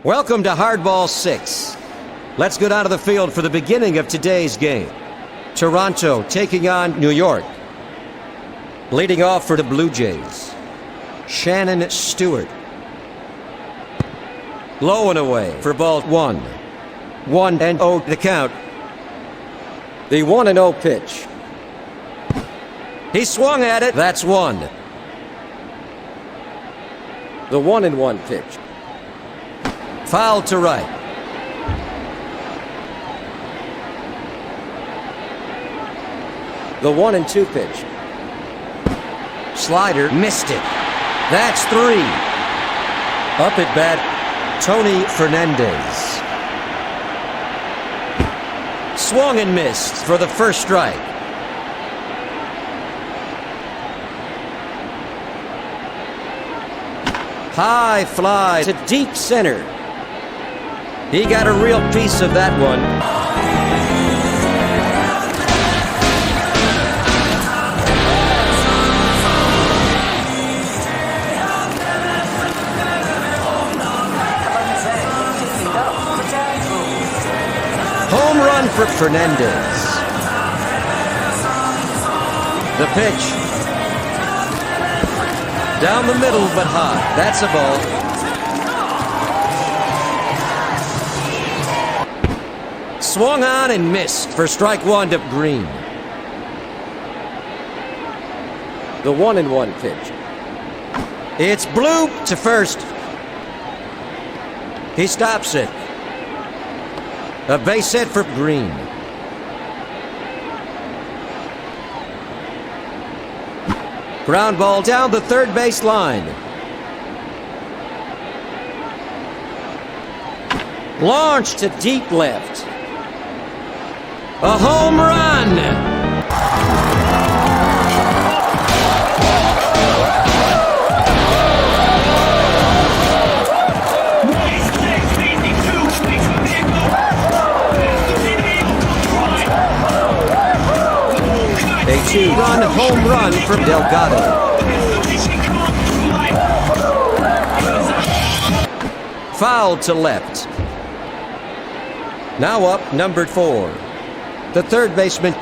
Welcome to Hardball 6. Let's go down to the field for the beginning of today's game. Toronto taking on New York. Leading off for the Blue Jays, Shannon Stewart. Low and away for ball 1. 1-0 the count. The 1-0 pitch. He swung at it. That's one. The 1-1 pitch. Foul to right. The 1-2 pitch. Slider missed it. That's 3. Up at bat, Tony Fernandez. Swung and missed for the first strike. High fly to deep center. He got a real piece of that one. Home run for Fernandez. The pitch. Down the middle, but high. That's a ball. Swung on and missed for strike 1 to Green. The 1-1 pitch. It's blue to first. He stops it. A base hit for Green. Ground ball down the third base line. Launched to deep left. A home run! A 2-run home run from Delgado. Foul to left. Now up, number 4. The third baseman,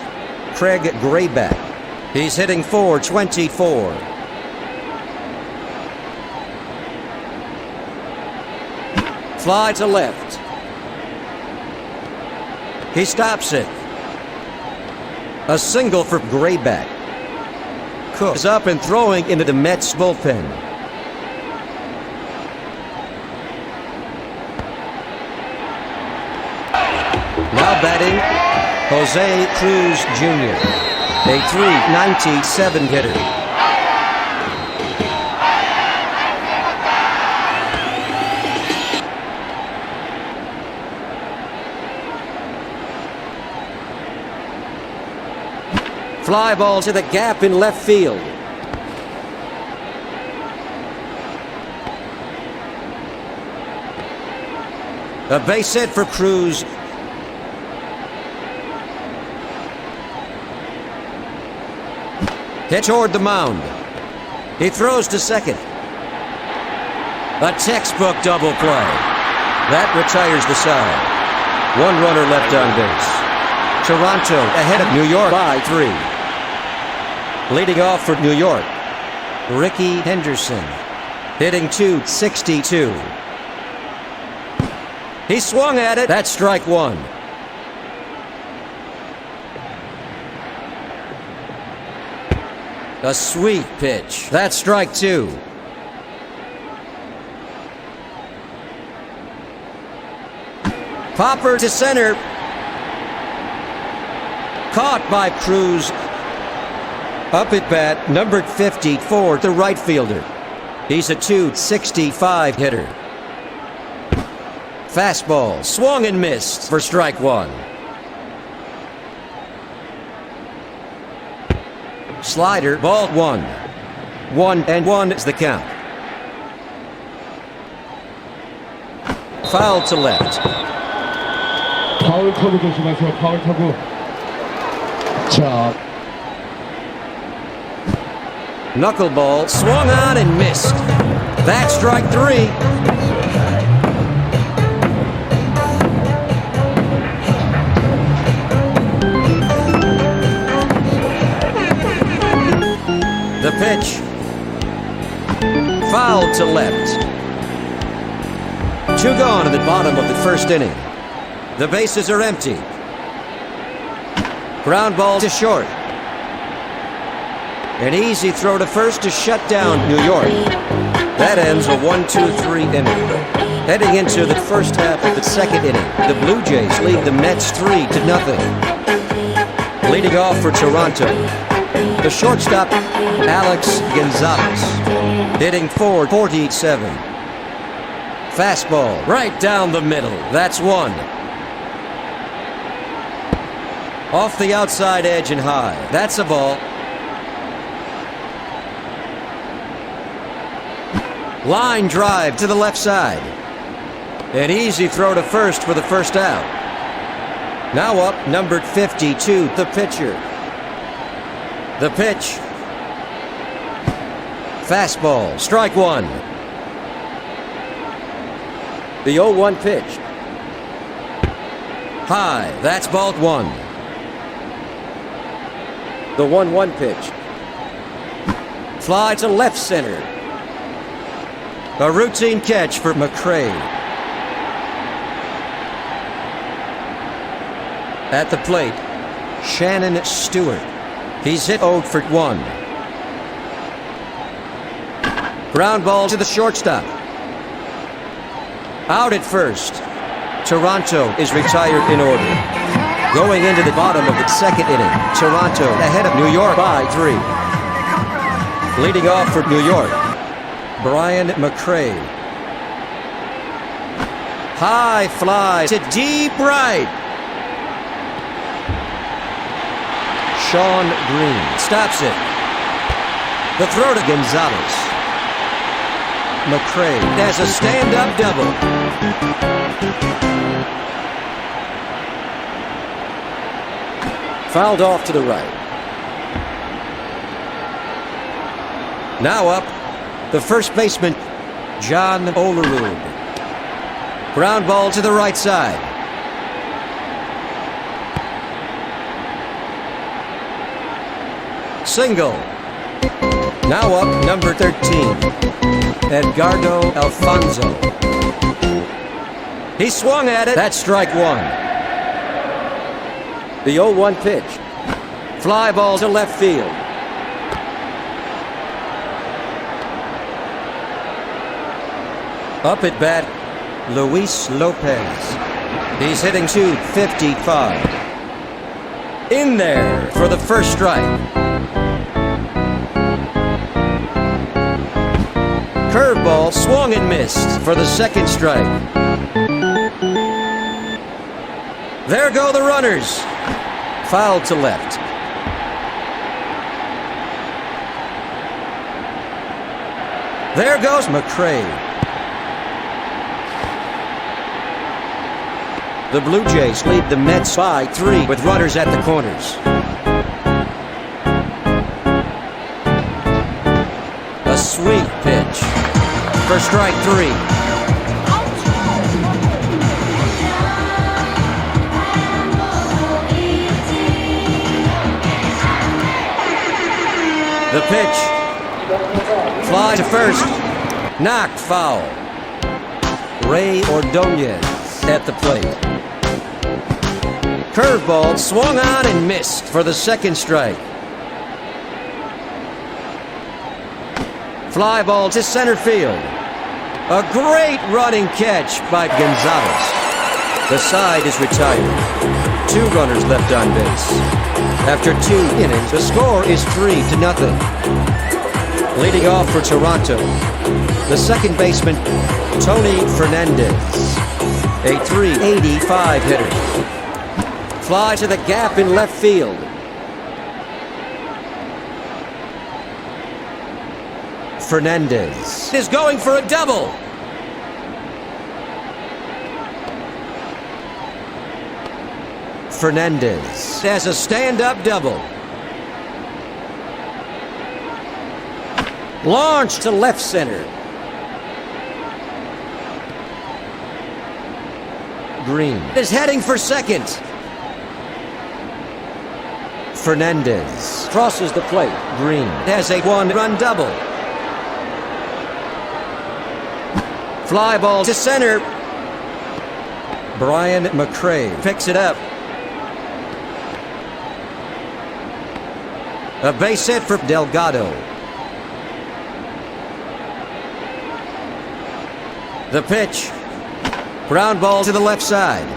Craig Grayback. He's hitting .424. Fly to left. He stops it. A single for Grayback. Cook is up and throwing into the Mets bullpen. Now batting, Jose Cruz Jr., a .397 hitter. Fly ball to the gap in left field. A base hit for Cruz. Hit toward the mound. He throws to second. A textbook double play. That retires the side. One runner left on base. Toronto ahead of New York by 3. Leading off for New York, Ricky Henderson, hitting .262. He swung at it. That's strike 1. A sweet pitch. That's strike 2. Popper to center. Caught by Cruz. Up at bat, numbered 54, the right fielder. He's a .265 hitter. Fastball, swung and missed for strike 1. Slider, ball 1. 1-1 is the count. Foul to left. 파울 타구 조심하세요. 파울 타구. 자. Knuckleball, swung on and missed. That's strike 3. left. 2 gone in the bottom of the first inning. The bases are empty. Ground ball to short. An easy throw to first to shut down New York. That ends a 1-2-3 inning. Heading into the first half of the second inning, the Blue Jays lead the Mets 3-0. Leading off for Toronto, the shortstop, Alex Gonzalez, hitting .447. Fastball right down the middle. That's 1. Off the outside edge and high. That's a ball. Line drive to the left side. An easy throw to first for the first out. Now up, numbered 52, the pitcher. The pitch. Fastball, strike 1. The 0-1 pitch. High, that's ball 1. The 1-1 pitch. Fly to left center. A routine catch for McMichael. At the plate, Shannon Stewart. He's hit 0 for 1. Ground ball to the shortstop. Out at first. Toronto is retired in order. Going into the bottom of the second inning, Toronto ahead of New York by 3. Leading off for New York, Brian McMichael. High fly to deep right. Sean Green stops it. The throw to Gonzalez. McMichael has a stand-up double. Fouled off to the right. Now up, the first baseman, John Olerud. Ground ball to the right side. Single. Now up, number 13, Edgardo Alfonso. He swung at it. That's strike 1. The 0-1 pitch. Fly ball to left field. Up at bat, Luis Lopez. He's hitting .255. In there for the first strike. Curveball swung and missed for the second strike. There go the runners. Foul to left. There goes McMichael. The Blue Jays lead the Mets by 3 with runners at the corners. A sweet pitch for strike 3. The pitch. Fly to first. Knocked foul. Ray Ordonez at the plate. Curveball swung on and missed for the second strike. Fly ball to center field. A great running catch by Gonzalez. The side is retired. 2 runners left on base. After 2 innings, the score is 3-0. Leading off for Toronto, the second baseman, Tony Fernandez, a .385 hitter. Fly to the gap in left field. Fernandez is going for a double. Fernandez has a stand-up double. Launch to left center. Green is heading for second. Fernandez crosses the plate. Green has a 1-run double. Fly ball to center. Brian McRae picks it up. A base hit for Delgado. The pitch. Ground ball to the left side.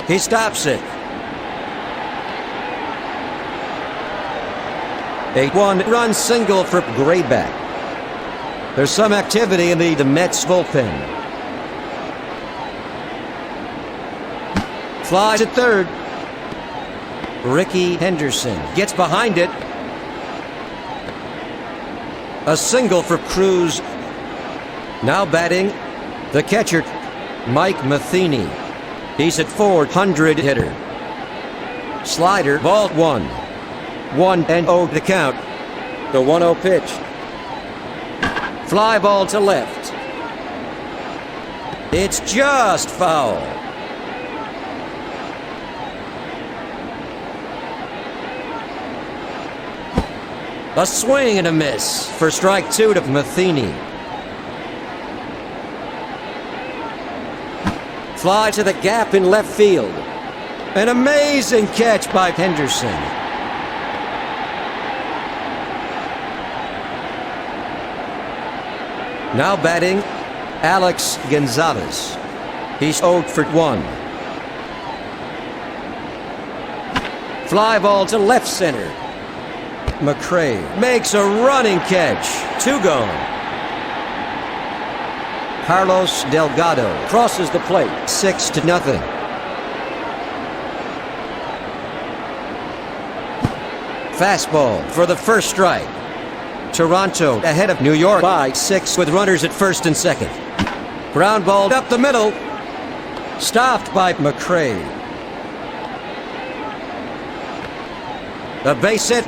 He stops it. a one-run single for Grayback. There's some activity in the Mets bullpen. Flies at third. Ricky Henderson gets behind it. A single for Cruz. Now batting, the catcher, Mike Matheny. He's at 400 hitter. Slider, ball one. 1-0 to count. The 1-0 pitch. Fly ball to left. It's just foul. A swing and a miss for strike two to Matheny. Fly to the gap in left field. An amazing catch by Henderson. Now batting, Alex Gonzalez. He's 0 for 1. Fly ball to left center. McRae makes a running catch. 2 gone. Carlos Delgado crosses the plate. 6-0. Fastball for the first strike. Toronto ahead of New York by 6 with runners at first and second. Ground ball up the middle. Stopped by McRae. A base hit.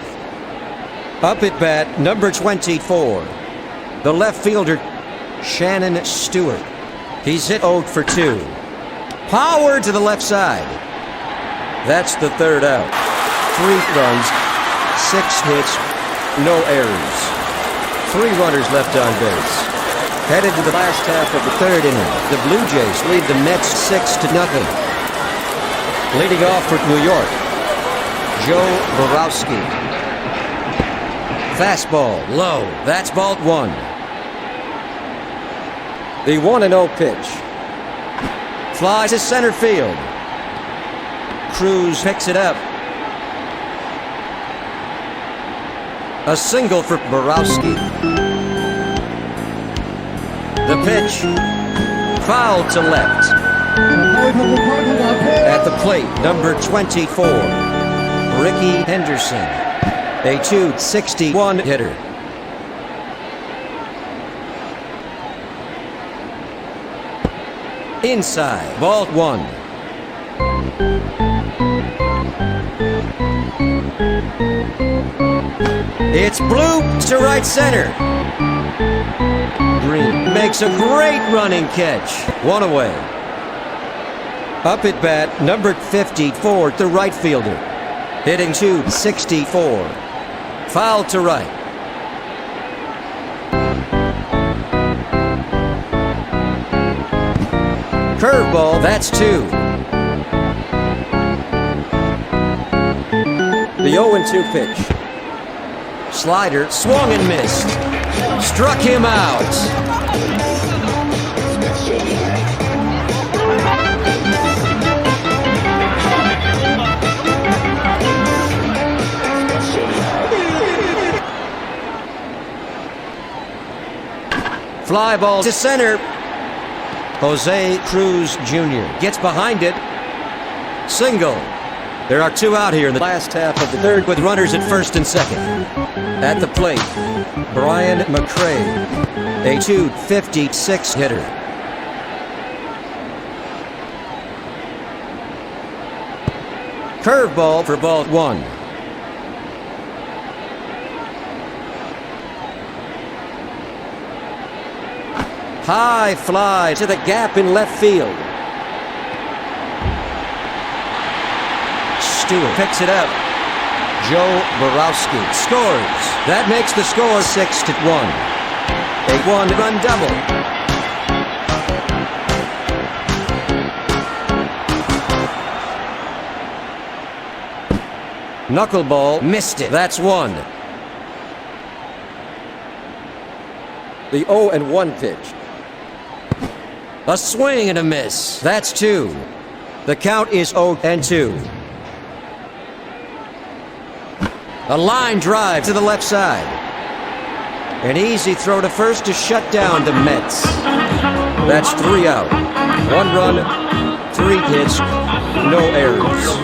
Up at bat, number 24. The left fielder, Shannon Stewart. He's hit 0 for 2. Power to the left side. That's the third out. 3 runs, 6 hits, no errors. 3 runners left on base. Headed to the last half of the third inning. The Blue Jays lead the Mets 6-0. Leading off for New York, Joe Borowski. Fastball, low. That's ball 1. The 1-0 pitch. Flies to center field. Cruz picks it up. A single for Borowski. The pitch. Foul to left. At the plate, number 24. Ricky Henderson. A .261 hitter. Inside, ball 1. It's blue to right center. Green makes a great running catch. 1 away. Up at bat, number 54, the right fielder. Hitting .264. Foul to right. Curveball, that's 2. The 0-2 pitch. Slider, swung and missed. Struck him out. Fly ball to center. Jose Cruz Jr. gets behind it. Single. There are 2 out here in the last half of the third with runners at first and second. At the plate, Brian McRae, a .256 hitter. Curveball for ball 1. High fly to the gap in left field. Stewart picks it up. Joe Borowski scores. That makes the score 6-1. A 1-run double. Knuckleball missed it. That's one. The 0-1 pitch. A swing and a miss. That's two. The count is 0-2. A line drive to the left side. An easy throw to first to shut down the Mets. That's 3 out. 1 run, 3 hits, no errors.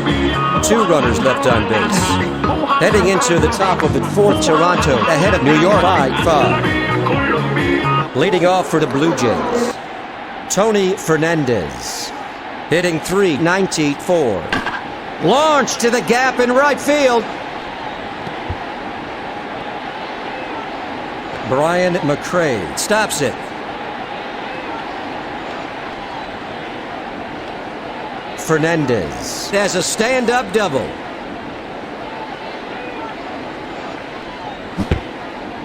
2 runners left on base. Heading into the top of the 4th, Toronto ahead of New York by 5. Leading off for the Blue Jays, Tony Fernandez. Hitting .394. Launch to the gap in right field. Brian McRae stops it. Fernandez has a stand-up double.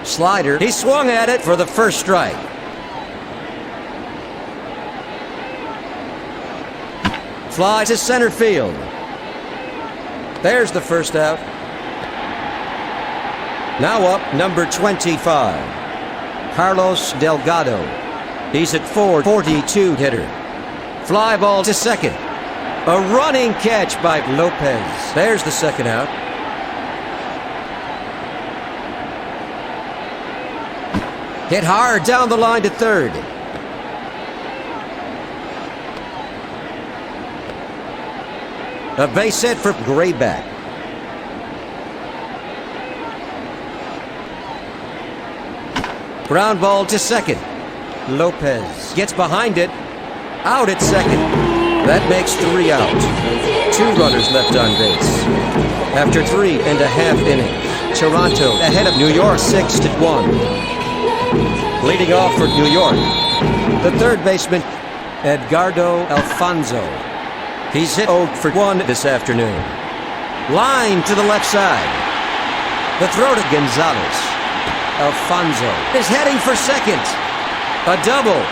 Slider, he swung at it for the first strike. Fly to center field. There's the first out. Now up, number 25, Carlos Delgado. He's at .442 hitter. Fly ball to second. A running catch by Lopez. There's the second out. Hit hard down the line to third. A base hit for Grayback. Ground ball to second. Lopez gets behind it. Out at second. That makes 3 out. 2 runners left on base. After 3.5 innings, Toronto ahead of New York 6-1. Leading off for New York, the third baseman, Edgardo Alfonso. He's hit 0-1 this afternoon. Line to the left side. The throw to Gonzalez. Alfonso is heading for second. A double.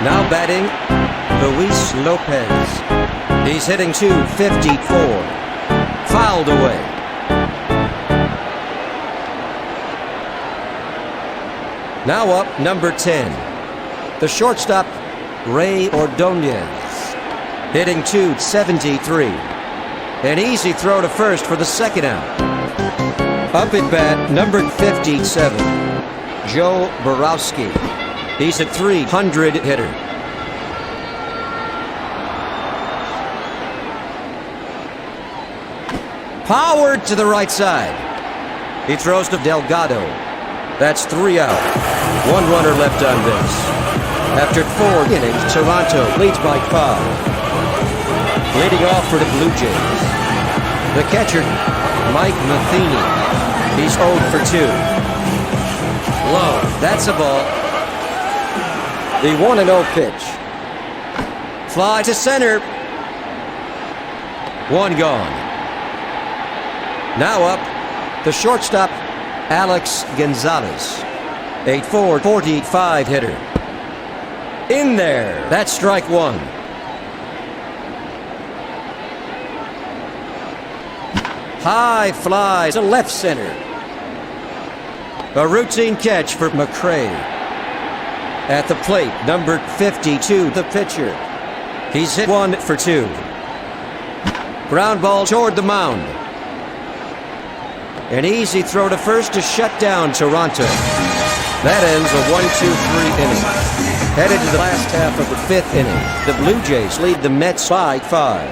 Now batting, Luis Lopez. He's hitting .254. Fouled away. Now up, number 10. The shortstop, Ray Ordonez. Hitting .273. An easy throw to first for the second out. Up at bat, number 57, Joe Borowski. He's a .300 hitter. Powered to the right side. He throws to Delgado. That's 3 out. 1 runner left on base. After 4 innings, Toronto leads by 5. Leading off for the Blue Jays, the catcher, Mike Matheny. He's 0-2. Low. That's a ball. The 1-0 pitch. Fly to center. 1 gone. Now up, the shortstop, Alex Gonzalez. A .445 hitter. In there. That's strike 1. High fly to left center. A routine catch for McRae. At the plate, number 52, the pitcher. He's hit 1-2. Ground ball toward the mound. An easy throw to first to shut down Toronto. That ends a 1-2-3 inning. Headed to the last half of the 5th inning. The Blue Jays lead the Mets by 5.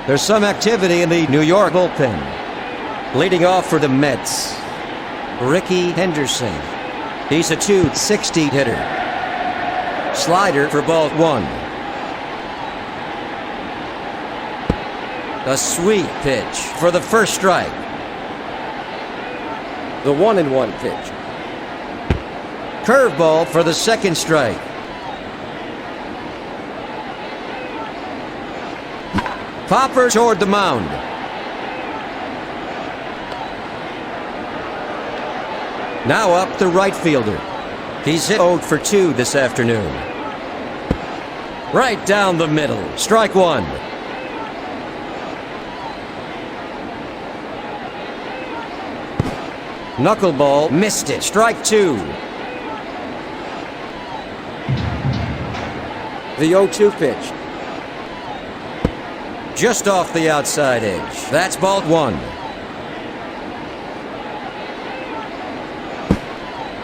There's some activity in the New York bullpen. Leading off for the Mets, Ricky Henderson. He's a .260 hitter. Slider for ball 1. A sweet pitch for the first strike. The 1-1 pitch. Curveball for the second strike. Popper toward the mound. Now up the right fielder. He's hit 0-2 this afternoon. Right down the middle. Strike 1. Knuckleball missed it. Strike 2. The 0-2 pitch. Just off the outside edge. That's ball 1.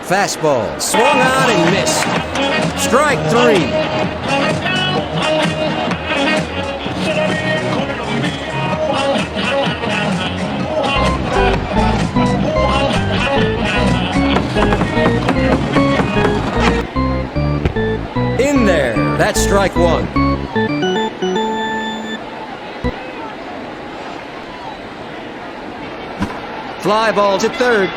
Fastball. Swung on and missed. Strike 3. In there. That's strike 1. Fly ball to third.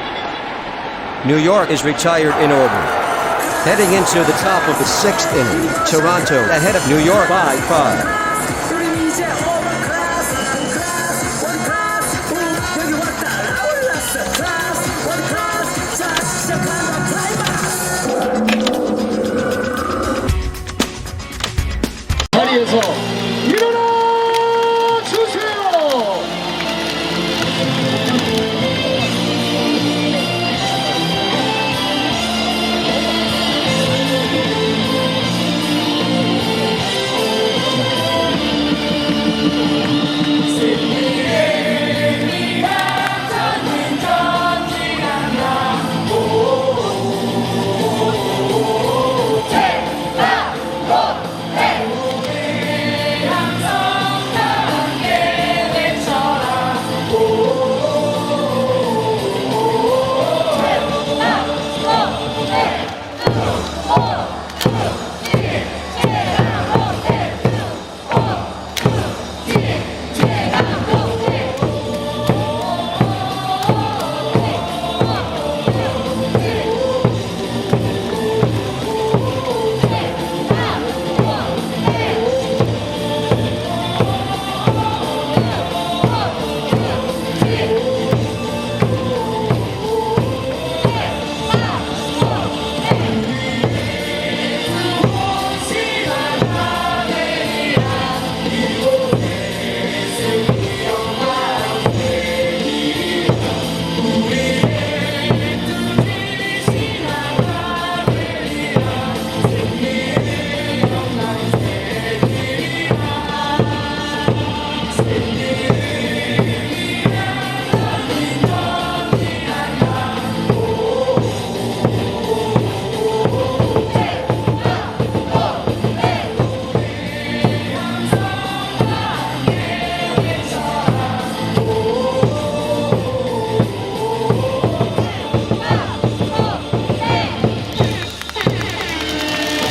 New York is retired in order. Heading into the top of the 6th inning, Toronto ahead of New York by 5. 자리에서 일어나 주세요.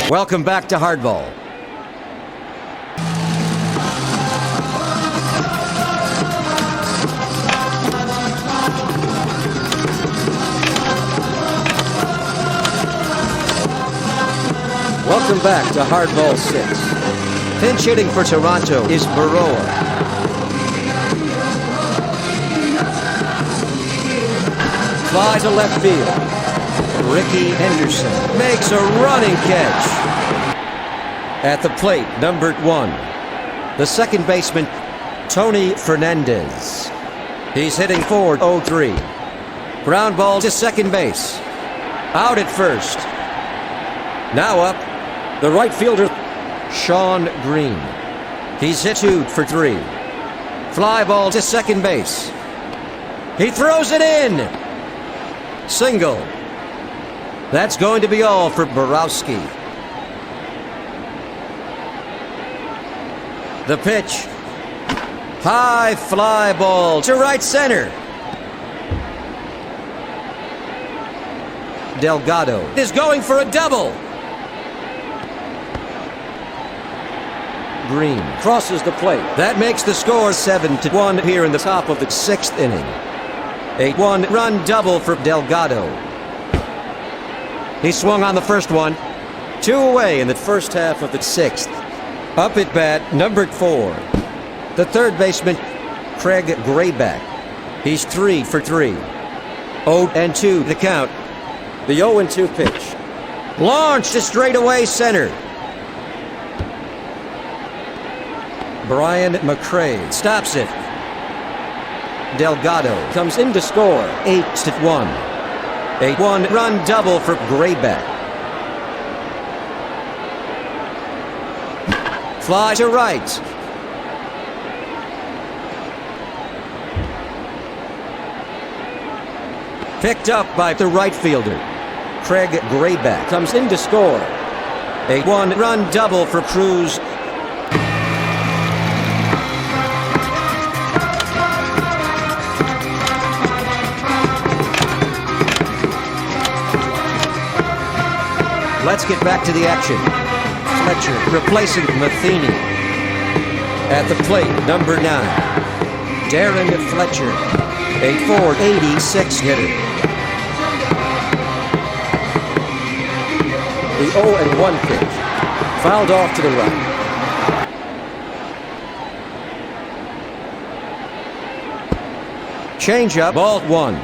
Welcome back to Hardball. Welcome back to Hardball 6. Pinch hitting for Toronto is Borowski. Fly to left field. Ricky Henderson makes a running catch. At the plate, numbered 1. The second baseman, Tony Fernandez. He's hitting forward 0-3. Ground ball to second base. Out at first. Now up, the right fielder, Sean Green. He's hit 2 for 3. Fly ball to second base. He throws it in. Single. That's going to be all for Borowski. The pitch. High fly ball to right center. Delgado is going for a double. Green crosses the plate. That makes the score 7-1 here in the top of the 6th inning. A 1-run double for Delgado. He swung on the first one. 2 away in the first half of the 6th. Up at bat, numbered 4. The third baseman, Craig Grayback. He's 3 for 3. 0-2 the count. The 0-2 pitch. Launched to straightaway center. Brian McCray stops it. Delgado comes in to score 8-1. A one-run double for Grayback. Fly to right. Picked up by the right fielder. Craig Grayback comes in to score. A one-run double for Cruz. Let's get back to the action. Fletcher replacing Matheny. At the plate, number 9, Darren Fletcher, a .486 hitter. The 0-1 pitch, fouled off to the right. Change-up, ball 1.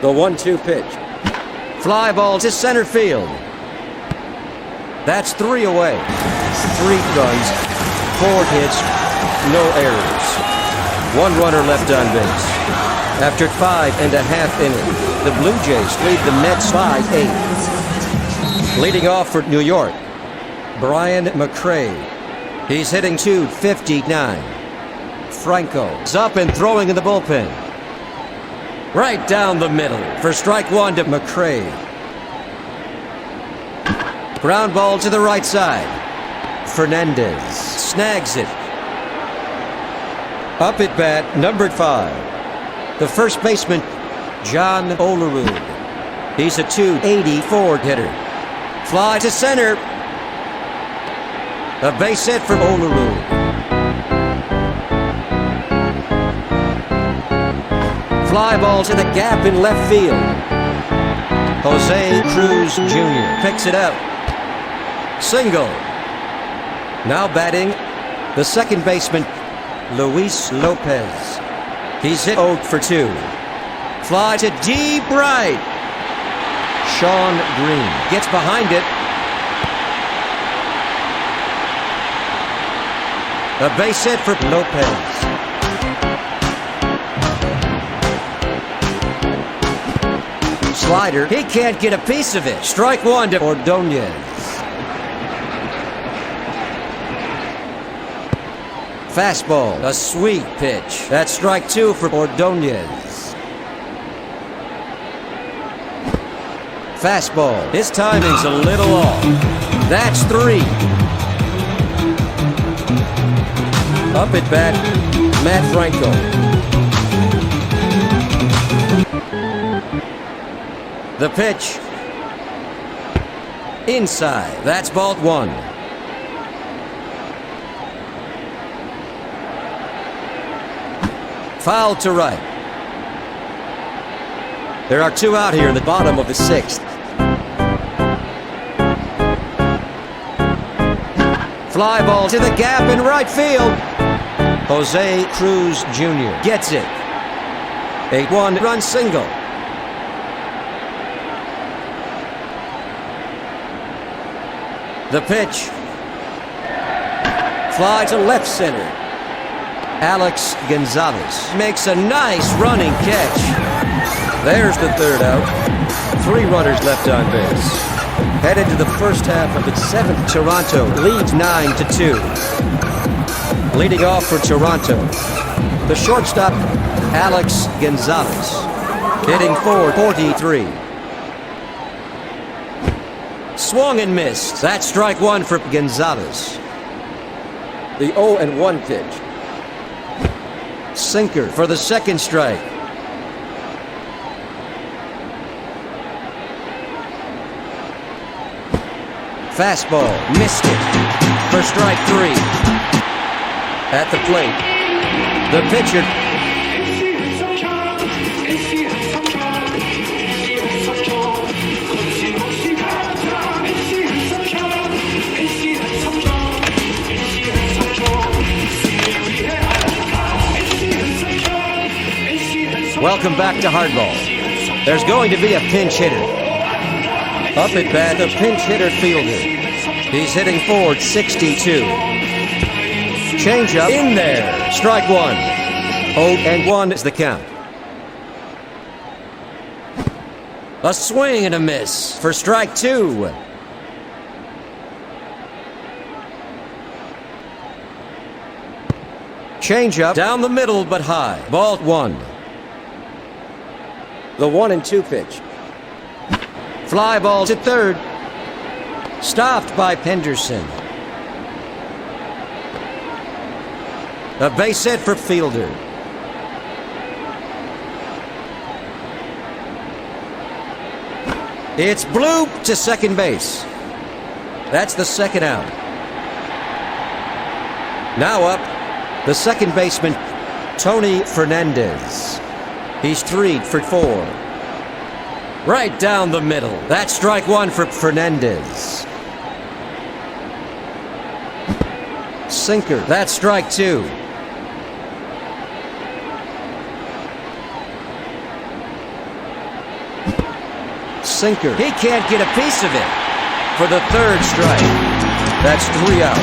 The 1-2 pitch. Fly ball to center field. That's 3 away. 3 runs, 4 hits, no errors. 1 runner left on base. After 5.5 innings, the Blue Jays lead the Mets 5-8. Leading off for New York, Brian McRae. He's hitting .259. Franco is up and throwing in the bullpen. Right down the middle for strike 1 to McRae. Ground ball to the right side. Fernandez snags it. Up at bat, number 5. The first baseman, John Olerud. He's a .284 hitter. Fly to center. A base hit for Olerud. Fly ball to the gap in left field. Jose Cruz Jr. picks it up. Single. Now batting, the second baseman, Luis Lopez. He's hit 0 for 2. Fly to deep right. Sean Green gets behind it. A base hit for Lopez. Slider, he can't get a piece of it. Strike 1 to Ordonez. Fastball, a sweet pitch. That's strike 2 for Ordonez. Fastball, his timing's a little off. That's 3. Up at bat, Matt Franco. The pitch. Inside. That's ball 1. Foul to right. There are 2 out here in the bottom of the 6th. Fly ball to the gap in right field. Jose Cruz Jr. gets it. A 1-run single. The pitch. Fly to left center. Alex Gonzalez makes a nice running catch. There's the 3rd out. 3 runners left on base. Headed to the first half of its 7th, Toronto leads 9-2. Leading off for Toronto, the shortstop, Alex Gonzalez, hitting .443. Swung and missed. That's strike 1 for Gonzalez. The 0-1 pitch. Sinker for the 2nd strike. Fastball, missed it for strike 3. At the plate, the pitcher. Welcome back to Hardball. There's going to be a pinch hitter. Up at bat, the pinch hitter fielder. He's hitting .462. Change up in there. Strike 1. 0-1 is the count. A swing and a miss for strike two. Change up down the middle but high. Ball one. The 1-2 pitch. Fly ball to third. Stopped by Henderson. A base hit for fielder. It's blooped to second base. That's the second out. Now up, the second baseman, Tony Fernandez. He's 3 for 4. Right down the middle. That's strike one for Fernandez. Sinker. That's strike two. Sinker. He can't get a piece of it for the third strike. That's 3 out.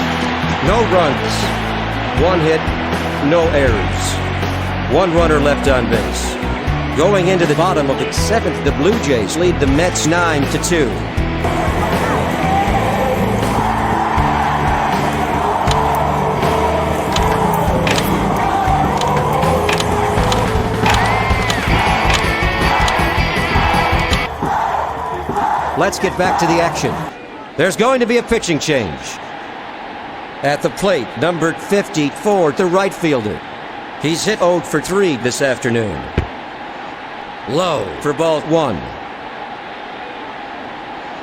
No runs. 1 hit. No errors. 1 runner left on base. Going into the bottom of the 7th, the Blue Jays lead the Mets 9-2. Let's get back to the action. There's going to be a pitching change. At the plate, numbered 54, the right fielder. He's hit 0 for 3 this afternoon. Low for ball one.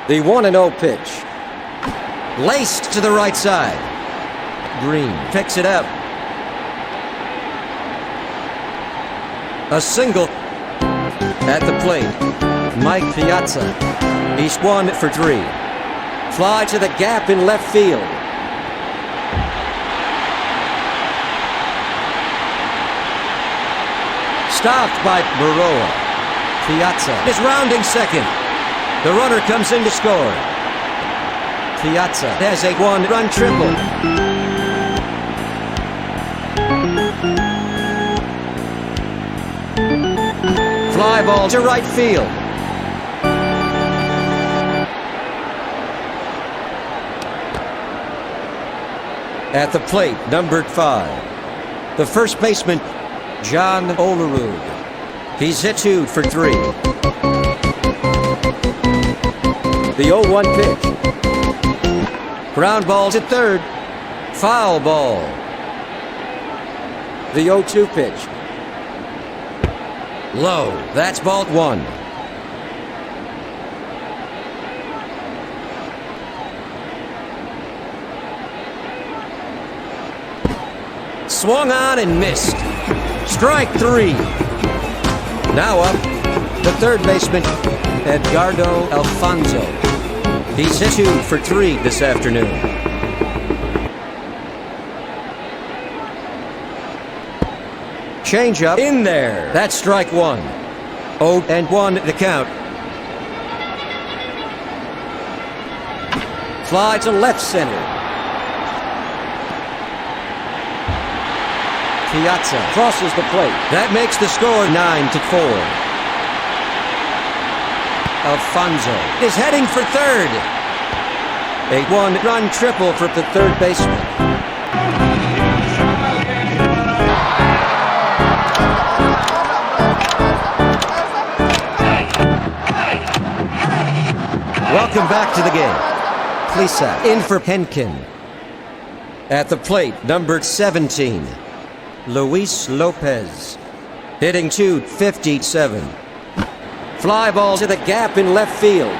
The 1-0 pitch. Laced to the right side. Green picks it up. A single at the plate. Mike Piazza. He's 1 for 3. Fly to the gap in left field. Stopped by Baroa. Piazza is rounding second. The runner comes in to score. Piazza has a 1-run triple. Fly ball to right field. At the plate, numbered 5. The first baseman, John Olerud. He's hit 2 for 3. The 0-1 pitch. Ground ball to third. Foul ball. The 0-2 pitch. Low. That's ball one. Swung on and missed. Strike 3. Now up, the third baseman, Edgardo Alfonso. He's hit 2 for 3 this afternoon. Change up in there. That's strike 1. 0-1 the count. Fly to left center. Piazza crosses the plate. That makes the score 9-4. Alfonso is heading for third. A 1-run triple for the third baseman. Welcome back to the game. Plesac in for Hentgen. At the plate, numbered 17. Luis Lopez, hitting 257. Fly ball to the gap in left field.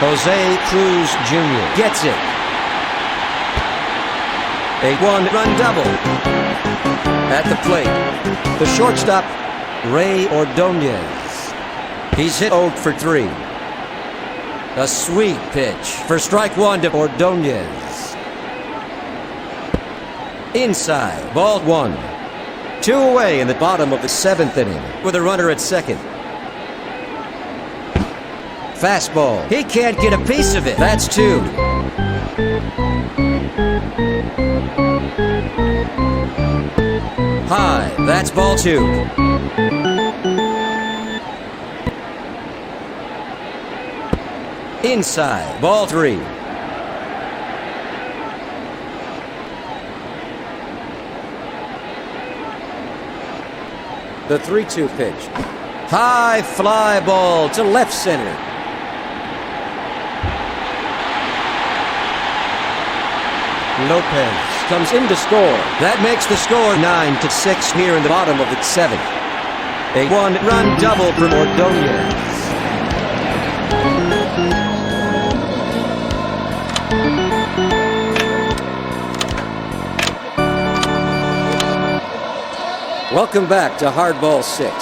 Jose Cruz Jr. gets it. A 1-run double. At the plate, the shortstop, Ray Ordonez. He's hit 0 for 3. A sweet pitch for strike 1 to Ordonez. Inside, ball 1. 2 away in the bottom of the 7th inning with a runner at second. Fastball. He can't get a piece of it. That's 2. High. That's ball 2. Inside. Ball 3. The 3-2 pitch. High fly ball to left center. Lopez comes in to score. That makes the score 9-6 here in the bottom of the 7th. A 1-run double for Rodríguez. Welcome back to Hardball 6.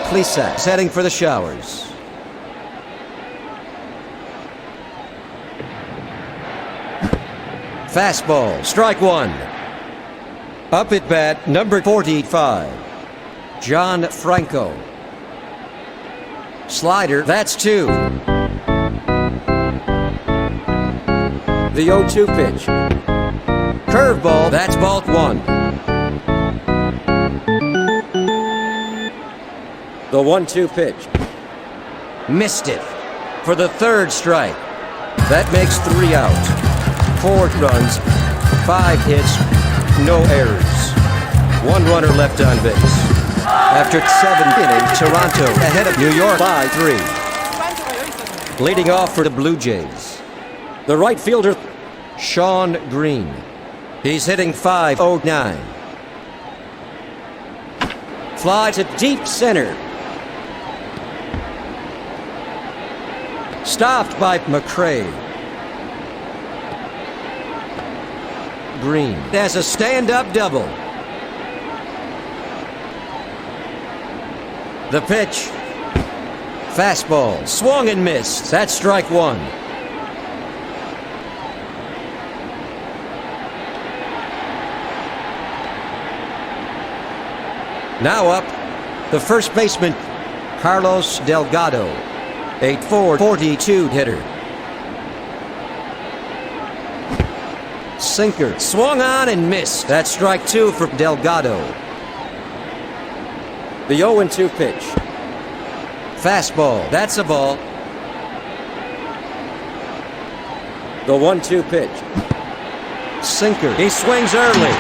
Plesac heading for the showers. Fastball, strike 1. Up at bat, number 45, Franco. Slider, that's 2. The 0-2 pitch. Curveball, that's ball 1. The 1-2 pitch. Missed it for the 3rd strike. That makes 3 out. 4 runs, 5 hits, no errors. 1 runner left on base. After 7 innings, Toronto ahead of New York by 3. Leading off for the Blue Jays, the right fielder, Sean Green. He's hitting .509. Fly to deep center. Stopped by McMichael. Green has a stand-up double. The pitch. Fastball. Swung and missed. That's strike 1. Now up, the first baseman, Carlos Delgado. A .442 hitter. Sinker. Swung on and missed. That's strike 2 for Delgado. The 0-2 pitch. Fastball. That's a ball. The 1-2 pitch. Sinker. He swings early.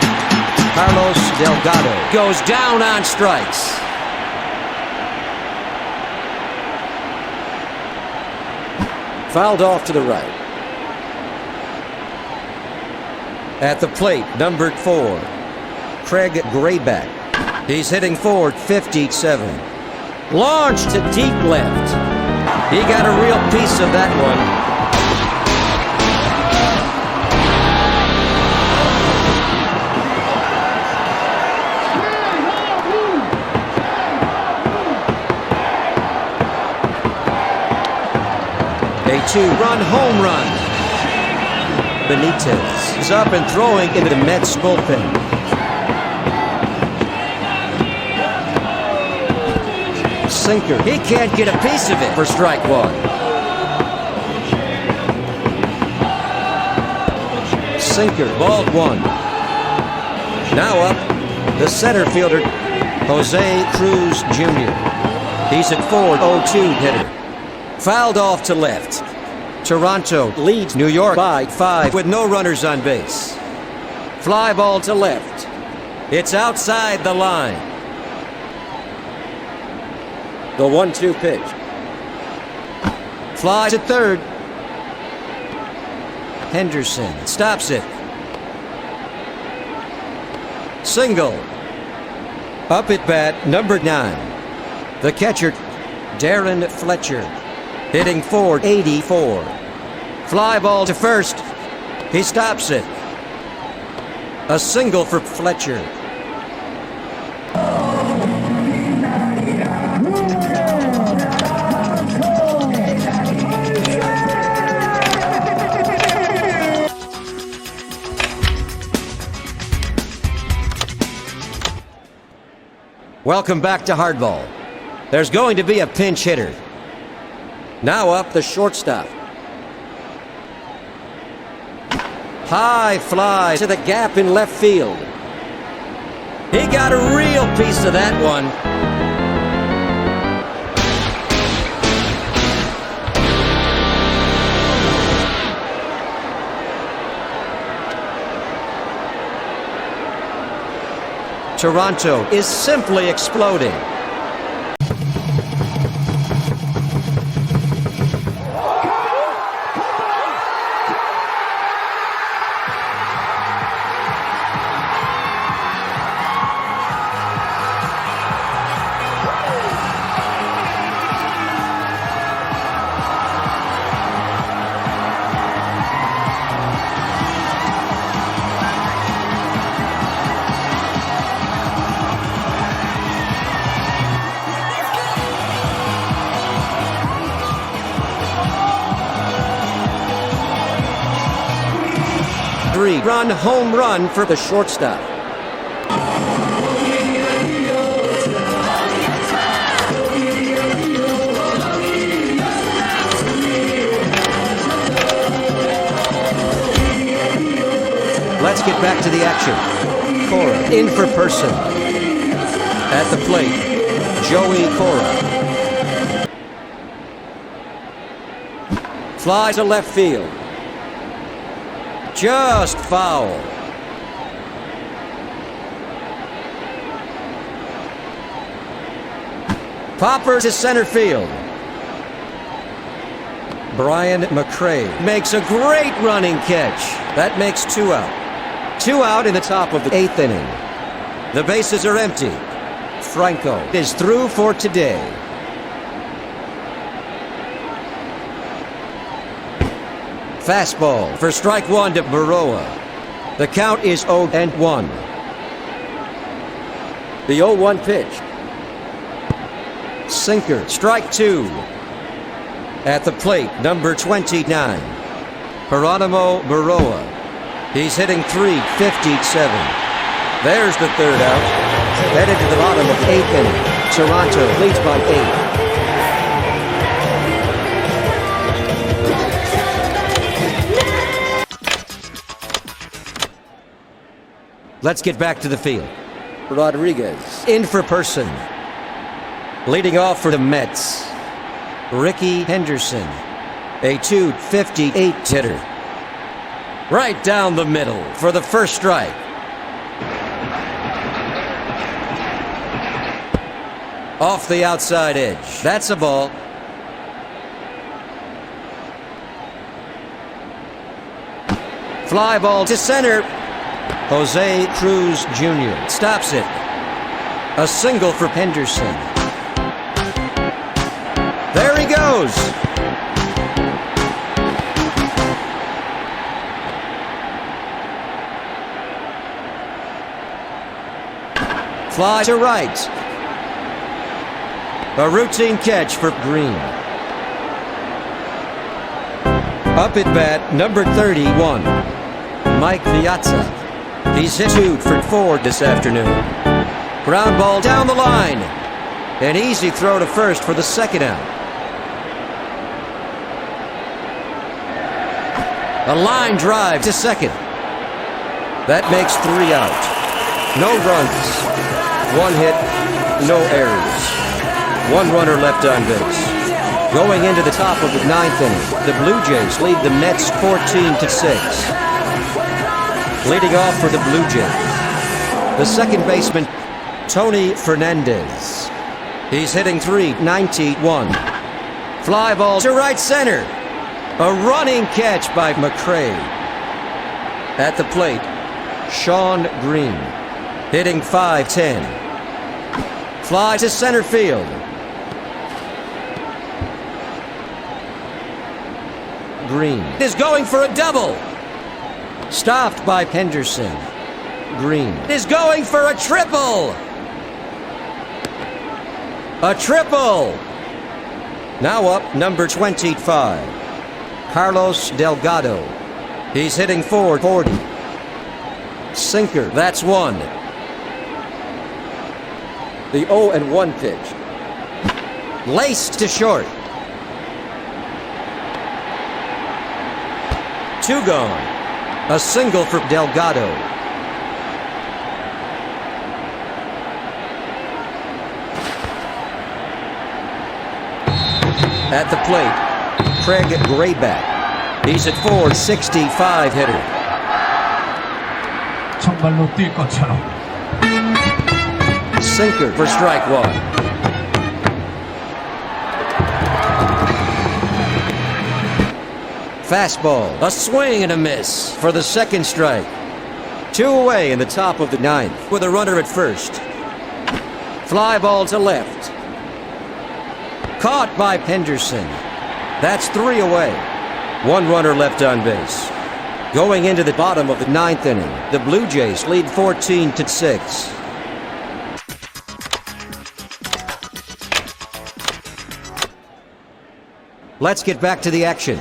Carlos Delgado goes down on strikes. Fouled off to the right. At the plate, number 4, Craig Grayback. He's hitting .457. Launched to deep left. He got a real piece of that one. A 2-run home run. Benítez is up and throwing into the Mets bullpen. Sinker. He can't get a piece of it for strike 1. Sinker. Ball 1. Now up, the center fielder, Jose Cruz Jr. He's a .402 hitter. Fouled off to left. Toronto leads New York by 5 with no runners on base. Fly ball to left. It's outside the line. The 1-2 pitch. Fly to third. Henderson stops it. Single. Up at bat, number 9. The catcher, Darren Fletcher. Hitting .484. Fly ball to first. He stops it. A single for Fletcher. Welcome back to Hardball. There's going to be a pinch hitter. Now up, the shortstop. High fly to the gap in left field. He got a real piece of that one. Toronto is simply exploding. Three-run home run for the shortstop. Let's get back to the action. Cora in for Person. At the plate, Joey Cora. Fly to left field. Just foul. Popper to center field. Brian McRae makes a great running catch. That makes 2 out. 2 out in the top of the 8th inning. The bases are empty. Franco is through for today. Fastball for strike 1 to Baroa. The count is 0-1. The 0-1 pitch. Sinker, strike 2. At the plate, number 29, Geronimo Baroa. He's hitting .357. There's the 3rd out. Headed to the bottom of 8th inning. Toronto leads by 8. Let's get back to the field. Rodríguez in for Person. Leading off for the Mets, Ricky Henderson, a .258 hitter. Right down the middle for the first strike. Off the outside edge. That's a ball. Fly ball to center. Jose Cruz Jr. stops it. A single for Henderson. There he goes. Fly to right. A routine catch for Green. Up at bat, number 31, Mike Piazza. He's hit 2 for 4 this afternoon. Ground ball down the line. An easy throw to first for the 2nd out. A line drive to second. That makes 3 out. No runs. 1 hit, no errors. 1 runner left on base. Going into the top of the 9th inning, the Blue Jays lead the Mets 14-6. Leading off for the Blue Jays, the second baseman, Tony Fernandez. He's hitting .391. Fly ball to right center. A running catch by McRae. At the plate, Sean Green, hitting .510. Fly to center field. Green is going for a double. Stopped by Henderson. Green is going for a triple. A triple. Now up, number 25, Carlos Delgado. He's hitting .440. Sinker, that's 1. The 0-1 pitch. Laced to short. 2 gone. A single for Delgado. At the plate, Craig Grayback. He's at 465 hitter. 정말로 뛸 것처럼. Sinker for strike one. Fastball, a swing and a miss for the second strike. 2 away in the top of the ninth with a runner at first. Fly ball to left. Caught by Henderson. That's 3 away. 1 runner left on base. Going into the bottom of the ninth inning, the Blue Jays lead 14-6. Let's get back to the action.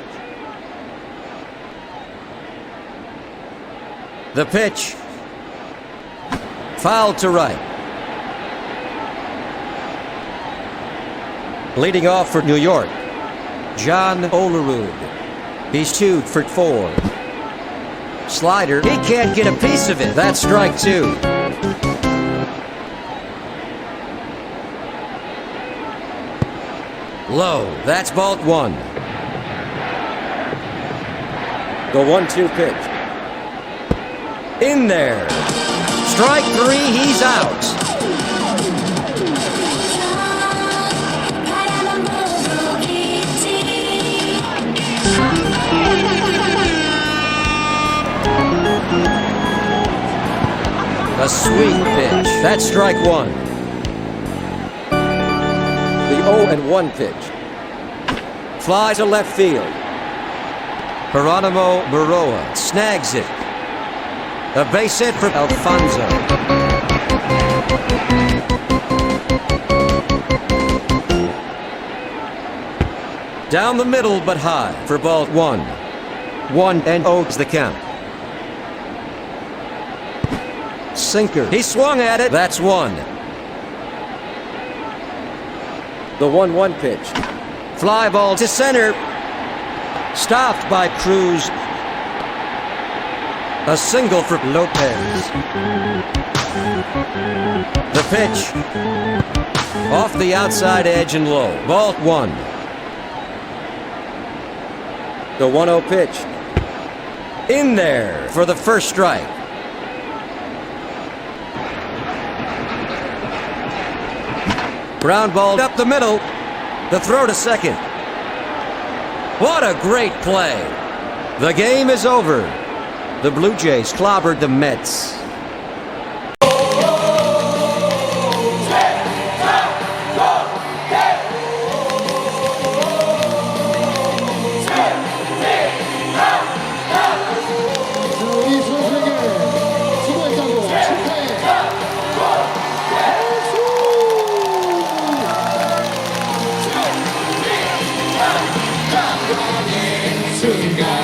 The pitch. Foul to right. Leading off for New York, John Olerud. He's 2 for 4. Slider, he can't get a piece of it. That's strike 2. Low, that's ball 1. The 1-2 pitch. In there. Strike 3, he's out. A sweet pitch. That's strike 1. The 0-1 pitch. Fly to left field. Geronimo Baroa snags it. A base hit for Alfonso. Down the middle but high for ball 1. 1-0's the count. Sinker. He swung at it. That's 1. The 1-1 pitch. Fly ball to center. Stopped by Cruz. A single for Lopez. The pitch. Off the outside edge and low. Ball 1. The 1-0 pitch. In there for the first strike. Ground ball up the middle. The throw to second. What a great play. The game is over. The Blue Jays clobbered the Mets. 순간